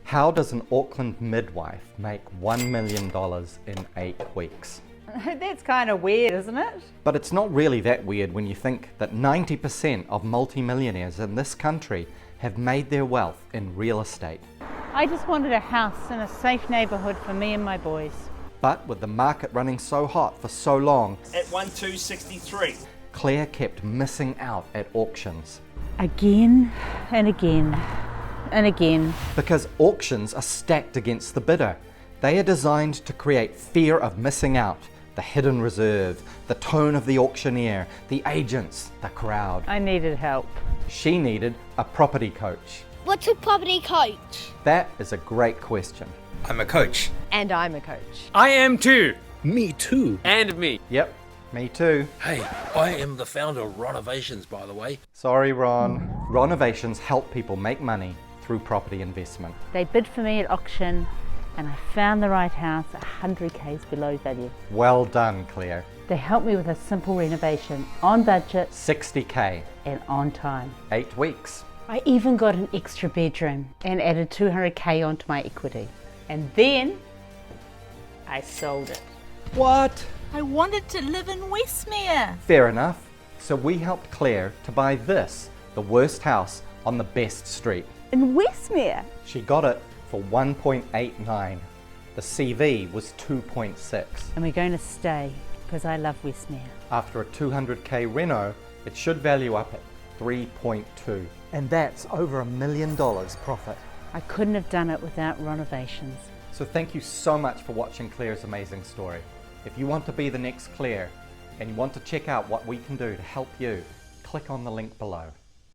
How does an Auckland midwife make $1 million in 8 weeks? That's kind of weird, isn't it? But it's not really that weird when you think that 90% of multimillionaires in this country have made their wealth in real estate. I just wanted a house in a safe neighbourhood for me and my boys. But with the market running so hot for so long, at 1263. Claire kept missing out at auctions. Again and again and again. Because auctions are stacked against the bidder. They are designed to create fear of missing out, the hidden reserve, the tone of the auctioneer, the agents, the crowd. I needed help. She needed a property coach. What's a property coach? That is a great question. I'm a coach. And I'm a coach. I am too. Me too. And me. Yep, me too. Hey, I am the founder of RONOVATIONZ, by the way. Sorry, Ron. RONOVATIONZ help people make money through property investment. They bid for me at auction and I found the right house 100 k's below value. Well done, Claire. They helped me with a simple renovation, on budget 60k, and on time. 8 weeks. I even got an extra bedroom and added 200k onto my equity. And then I sold it. What? I wanted to live in Westmere. Fair enough. So we helped Claire to buy this, the worst house on the best street. In Westmere? She got it for 1.89. The CV was 2.6. And we're going to stay because I love Westmere. After a 200k reno, it should value up at 3.2. And that's over $1 million profit. I couldn't have done it without RONOVATIONZ. So thank you so much for watching Claire's amazing story. If you want to be the next Claire and you want to check out what we can do to help you, click on the link below.